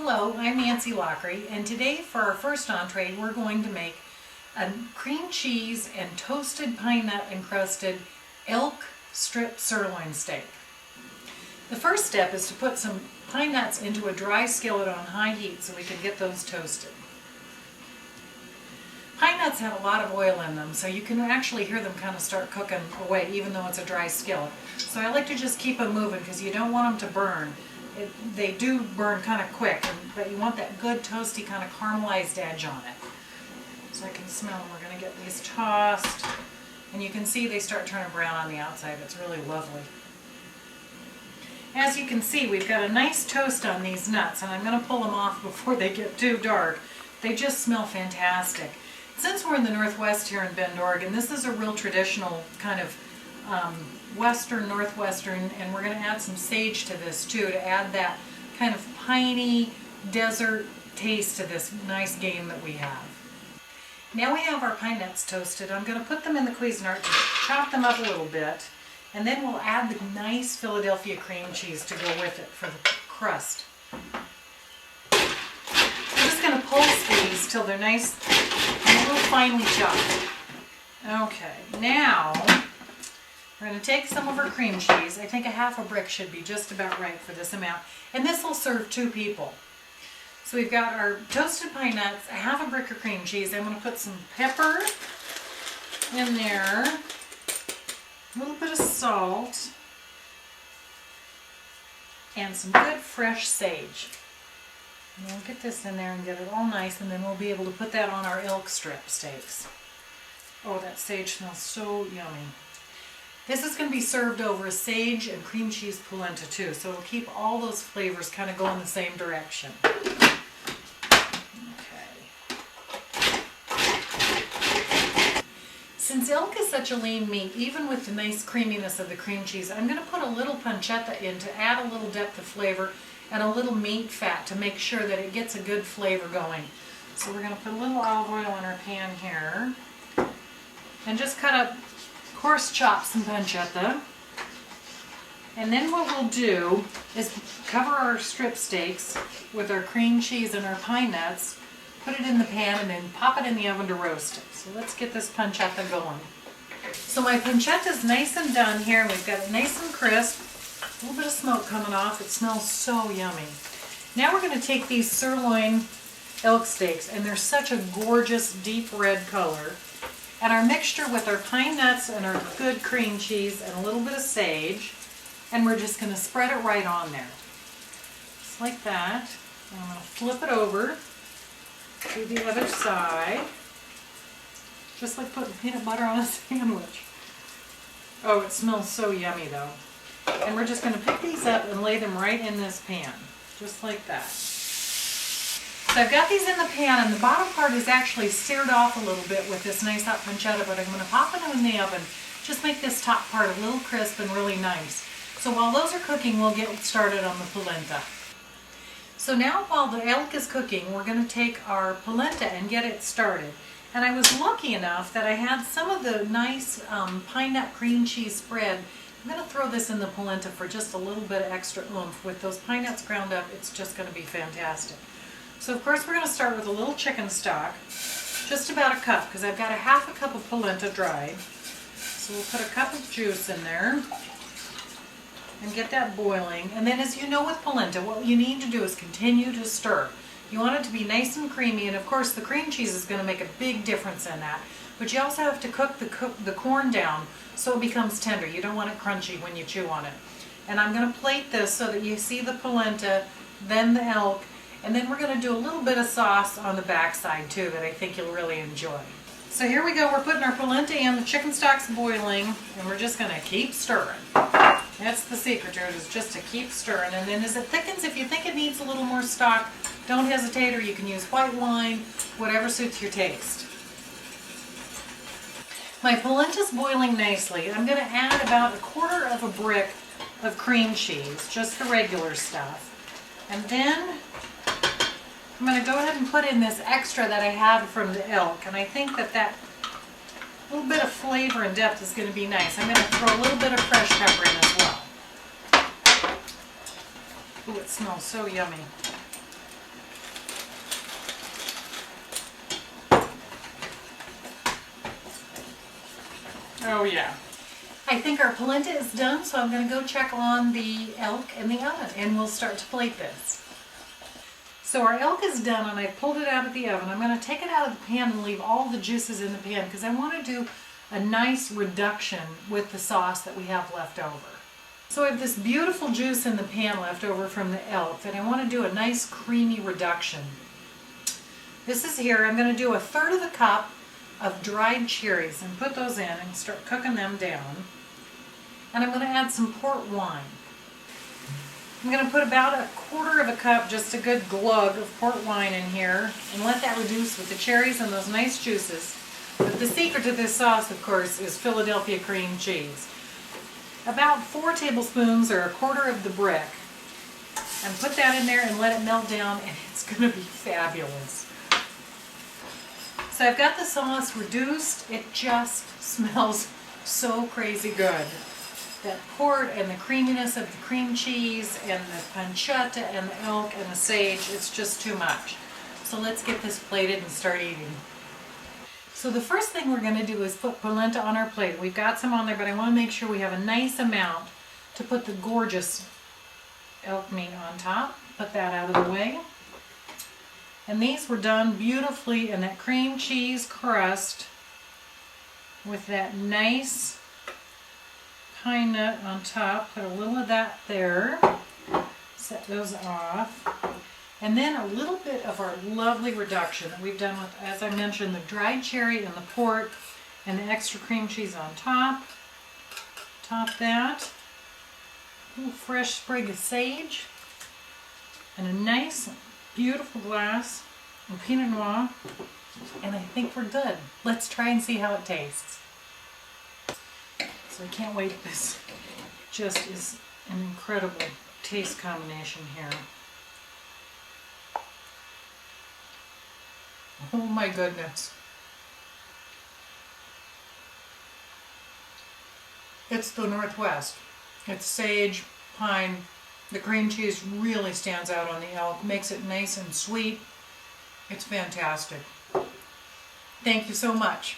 Hello, I'm Nancy Lockery, and today for our first entree we're going to make a cream cheese and toasted pine nut encrusted elk strip sirloin steak. The first step is to put some pine nuts into a dry skillet on high heat so we can get those toasted. Pine nuts have a lot of oil in them, so you can actually hear them kind of start cooking away even though it's a dry skillet. So I like to just keep them moving because you don't want them to burn. They do burn kind of quick, but you want that good toasty kind of caramelized edge on it. So I can smell them. We're going to get these tossed, and you can see they start turning brown on the outside. It's really lovely. As you can see, we've got a nice toast on these nuts, and I'm going to pull them off before they get too dark. They just smell fantastic. Since we're in the Northwest here in Bend, Oregon, this is a real traditional kind of western, northwestern, and we're going to add some sage to this too to add that kind of piney desert taste to this nice game that we have. Now we have our pine nuts toasted. I'm going to put them in the Cuisinart to chop them up a little bit, and then we'll add the nice Philadelphia cream cheese to go with it for the crust. I'm just going to pulse these till they're nice and a little finely chopped. Okay, now we're going to take some of our cream cheese. I think a half a brick should be just about right for this amount. And this will serve 2 people. So we've got our toasted pine nuts, a half a brick of cream cheese. I'm going to put some pepper in there, a little bit of salt, and some good fresh sage. And we'll get this in there and get it all nice, and then we'll be able to put that on our elk strip steaks. Oh, that sage smells so yummy. This is going to be served over a sage and cream cheese polenta too, so it'll keep all those flavors kind of going the same direction. Okay. Since elk is such a lean meat, even with the nice creaminess of the cream cheese, I'm going to put a little pancetta in to add a little depth of flavor and a little meat fat to make sure that it gets a good flavor going. So we're going to put a little olive oil in our pan here and just cut up coarse chop some pancetta, and then what we'll do is cover our strip steaks with our cream cheese and our pine nuts, put it in the pan, and then pop it in the oven to roast it. So let's get this pancetta going. So my pancetta is nice and done here. We've got it nice and crisp, a little bit of smoke coming off. It smells so yummy. Now we're going to take these sirloin elk steaks, and they're such a gorgeous deep red color. And our mixture with our pine nuts and our good cream cheese and a little bit of sage, and we're just going to spread it right on there. Just like that. And I'm going to flip it over to the other side. Just like putting peanut butter on a sandwich. Oh, it smells so yummy though. And we're just going to pick these up and lay them right in this pan. Just like that. So I've got these in the pan, and the bottom part is actually seared off a little bit with this nice hot pancetta, but I'm going to pop them in the oven. Just make this top part a little crisp and really nice. So while those are cooking, we'll get started on the polenta. So now while the elk is cooking, we're going to take our polenta and get it started. And I was lucky enough that I had some of the nice pine nut cream cheese spread. I'm going to throw this in the polenta for just a little bit of extra oomph. With those pine nuts ground up, it's just going to be fantastic. So of course we're going to start with a little chicken stock, just about a cup, because I've got a half a cup of polenta dried. So we'll put a cup of juice in there and get that boiling. And then, as you know with polenta, what you need to do is continue to stir. You want it to be nice and creamy, and of course the cream cheese is going to make a big difference in that. But you also have to cook the corn down so it becomes tender. You don't want it crunchy when you chew on it. And I'm going to plate this so that you see the polenta, then the elk, and then we're going to do a little bit of sauce on the back side too that I think you'll really enjoy. So here we go. We're putting our polenta in. The chicken stock's boiling, and we're just going to keep stirring. That's the secret to it, is just to keep stirring. And then as it thickens, if you think it needs a little more stock, don't hesitate, or you can use white wine, whatever suits your taste. My polenta's boiling nicely. I'm going to add about 1/4 of a brick of cream cheese, just the regular stuff. And then I'm going to go ahead and put in this extra that I had from the elk, and I think that little bit of flavor and depth is going to be nice. I'm going to throw a little bit of fresh pepper in as well. Ooh, it smells so yummy. Oh yeah. I think our polenta is done, so I'm going to go check on the elk in the oven and we'll start to plate this. So our elk is done and I pulled it out of the oven. I'm going to take it out of the pan and leave all the juices in the pan because I want to do a nice reduction with the sauce that we have left over. So I have this beautiful juice in the pan left over from the elk that I want to do a nice creamy reduction. This is here. I'm going to do 1/3 of a cup of dried cherries and put those in and start cooking them down. And I'm going to add some port wine. I'm going to put about 1/4 of a cup, just a good glug of port wine in here and let that reduce with the cherries and those nice juices. But the secret to this sauce, of course, is Philadelphia cream cheese. About 4 tablespoons or 1/4 of the brick. And put that in there and let it melt down and it's going to be fabulous. So I've got the sauce reduced. It just smells so crazy good. That port and the creaminess of the cream cheese and the pancetta and the elk and the sage, it's just too much. So let's get this plated and start eating. So the first thing we're going to do is put polenta on our plate. We've got some on there, but I want to make sure we have a nice amount to put the gorgeous elk meat on top. Put that out of the way. And these were done beautifully in that cream cheese crust with that nice pine nut on top. Put a little of that there. Set those off. And then a little bit of our lovely reduction that we've done with, as I mentioned, the dried cherry and the port and the extra cream cheese on top. Top that. A little fresh sprig of sage. And a nice, beautiful glass of Pinot Noir. And I think we're good. Let's try and see how it tastes. So I can't wait. This just is an incredible taste combination here. Oh my goodness. It's the Northwest. It's sage, pine. The cream cheese really stands out on the elk, makes it nice and sweet. It's fantastic. Thank you so much.